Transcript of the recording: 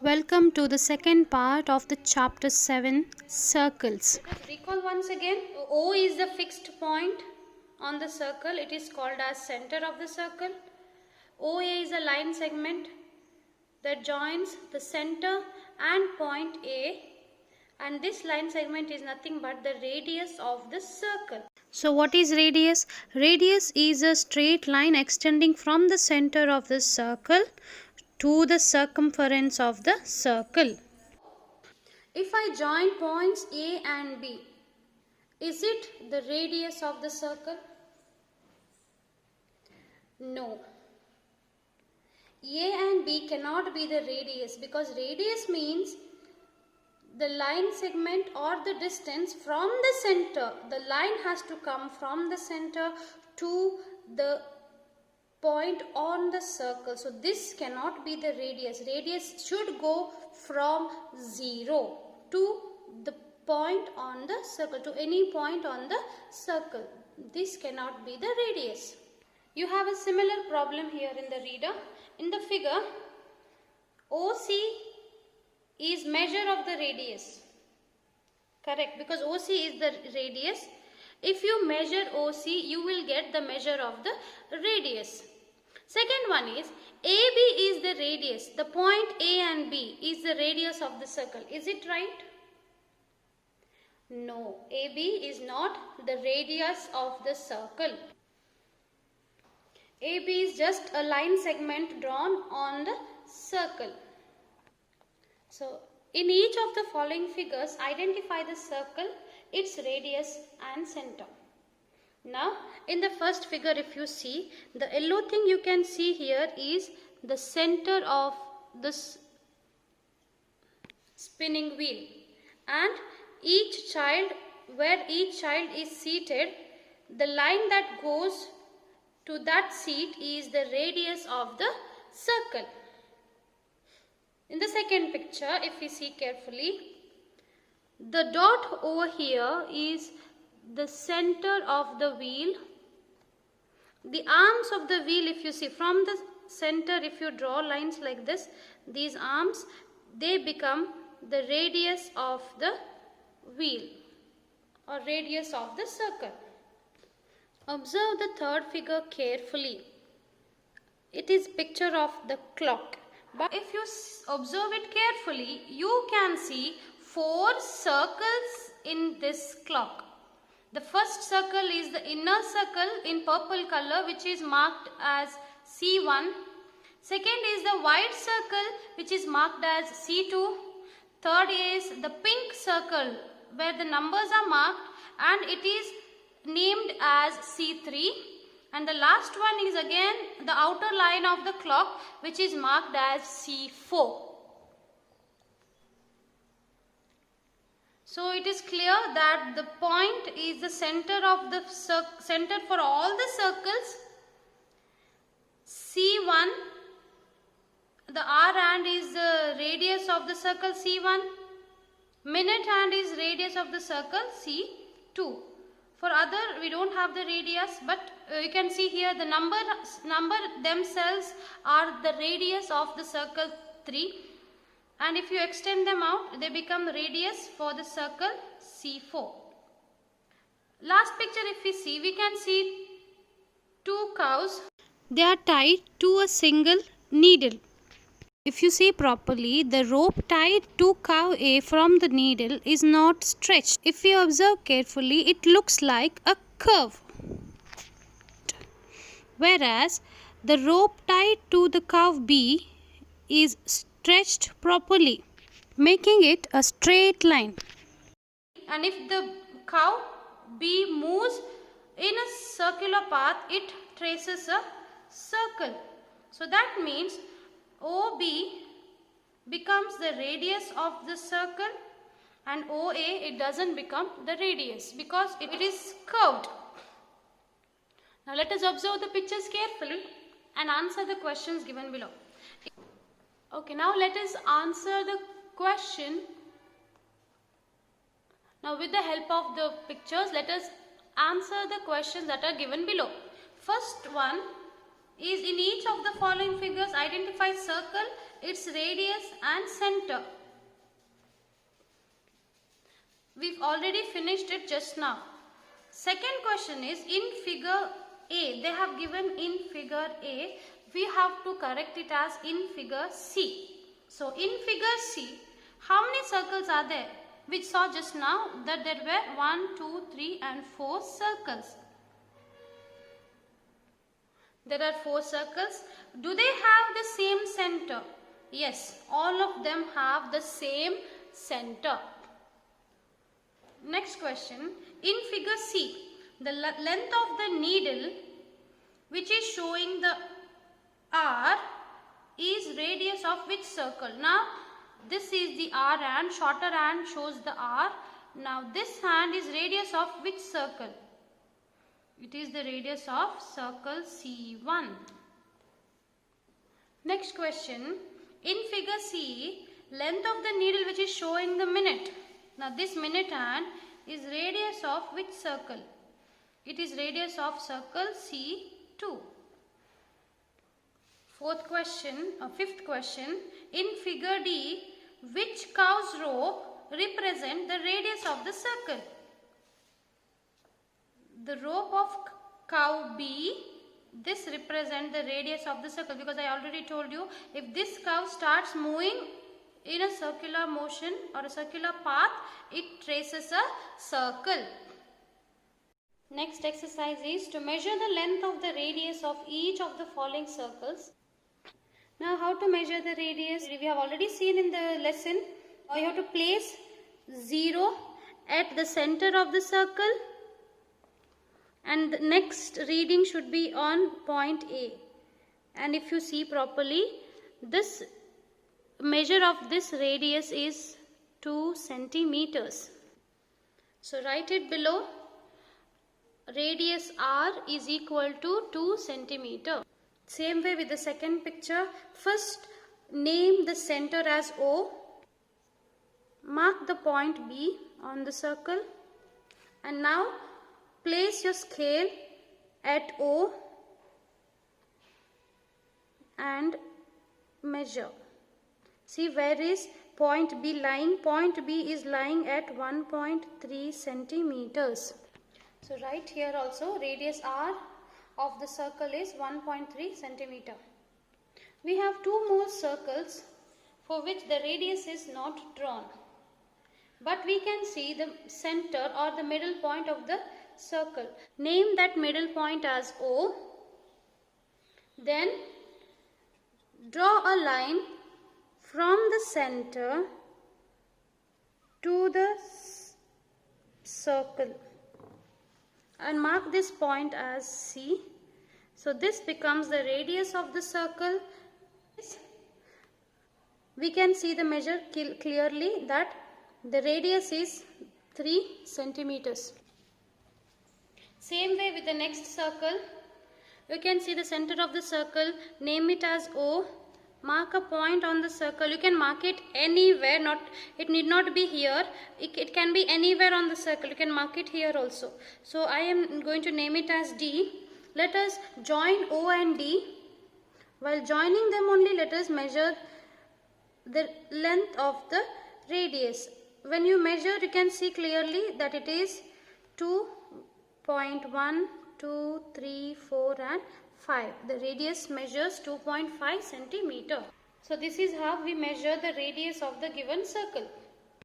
Welcome to the second part of the chapter 7, circles. Let us recall once again. O is the fixed point on the circle. It is called as center of the circle. OA is a line segment that joins the center and point A, and this line segment is nothing but the radius of the circle. So what is radius? Radius is a straight line extending from the center of the circle to the circumference of the circle. If I join points A and B, is it the radius of the circle? No. A and B cannot be the radius, because radius means the line segment or the distance from the center. The line has to come from the center to the point on the circle. So this cannot be the radius. Radius should go from 0 to the point on the circle, to any point on the circle. This cannot be the radius. You have a similar problem here in the reader. In the figure, OC is measure of the radius. Correct, because OC is the radius. If you measure OC, you will get the measure of the radius. Second one is AB is the radius. The point A and B is the radius of the circle. Is it right? No, AB is not the radius of the circle. AB is just a line segment drawn on the circle. So, in each of the following figures, identify the circle, its radius and center. Now, in the first figure, if you see, the yellow thing you can see here is the center of this spinning wheel, and each child, where each child is seated, the line that goes to that seat is the radius of the circle. In the second picture, if we see carefully, the dot over here is the center of the wheel. The arms of the wheel, if you see from the center, if you draw lines like this, these arms, they become the radius of the wheel or radius of the circle. Observe the third figure carefully. It is picture of the clock. But if you observe it carefully, you can see 4 circles in this clock. The first circle is the inner circle in purple color, which is marked as C1. Second is the white circle, which is marked as C2. Third is the pink circle, where the numbers are marked and it is named as C3. And the last one is again the outer line of the clock, which is marked as C4. So it is clear that the point is the center of the center for all the circles. C1, the R hand is the radius of the circle C1. Minute hand is radius of the circle C2. For other, we don't have the radius, but you can see here the number themselves are the radius of the circle 3. And if you extend them out, they become radius for the circle C4. Last picture, if we see, we can see 2 cows. They are tied to a single needle. If you see properly, the rope tied to cow A from the needle is not stretched. If you observe carefully, it looks like a curve. Whereas the rope tied to the cow B is stretched properly, making it a straight line. And if the cow B moves in a circular path, it traces a circle. So that means OB becomes the radius of the circle, and OA, it doesn't become the radius because it is curved. Now let us observe the pictures carefully and answer the questions given below. Okay, now let us answer the question. Now with the help of the pictures, let us answer the questions that are given below. First one is, in each of the following figures, identify circle, its radius and center. We've already finished it just now. Second question is in figure A. They have given in figure A. We have to correct it as in figure C. So in figure C, how many circles are there? We saw just now that there were 1, 2, 3 and 4 circles. There are 4 circles. Do they have the same center? Yes, all of them have the same center. Next question. In figure C, the length of the needle which is showing the R is radius of which circle? Now this is the R hand, shorter hand shows the R. Now this hand is radius of which circle? It is the radius of circle C1. Next question. In figure C, length of the needle which is showing the minute. Now this minute hand is radius of which circle? It is radius of circle C2. Fifth question. In figure D, which cow's rope represent the radius of the circle? The rope of cow B, this represents the radius of the circle, because I already told you, if this cow starts moving in a circular motion or a circular path, it traces a circle. Next exercise is to measure the length of the radius of each of the following circles. Now how to measure the radius? We have already seen in the lesson. You have to place 0 at the center of the circle, and the next reading should be on point A. And if you see properly, this measure of this radius is 2 centimeters. So write it below. Radius R is equal to 2 centimeter. Same way with the second picture. First name the center as O. Mark the point B on the circle. And now place your scale at O and measure. See where is point B lying? Point B is lying at 1.3 centimeters. So right here also radius R of the circle is 1.3 centimeter. We have 2 more circles for which the radius is not drawn. But we can see the center or the middle point of the circle. Name that middle point as O. Then draw a line from the center to the circle and mark this point as C. So this becomes the radius of the circle. We can see the measure clearly that the radius is 3 centimeters. Same way with the next circle. You can see the center of the circle, name it as O. Mark a point on the circle. You can mark it anywhere, it need not be here. It can be anywhere on the circle. You can mark it here also. So I am going to name it as D. Let us join O and D. While joining them only, let us measure the length of the radius. When you measure, you can see clearly that it is 2.1, 2, 3, 4 and 5. The radius measures 2.5 centimeter. So this is how we measure the radius of the given circle.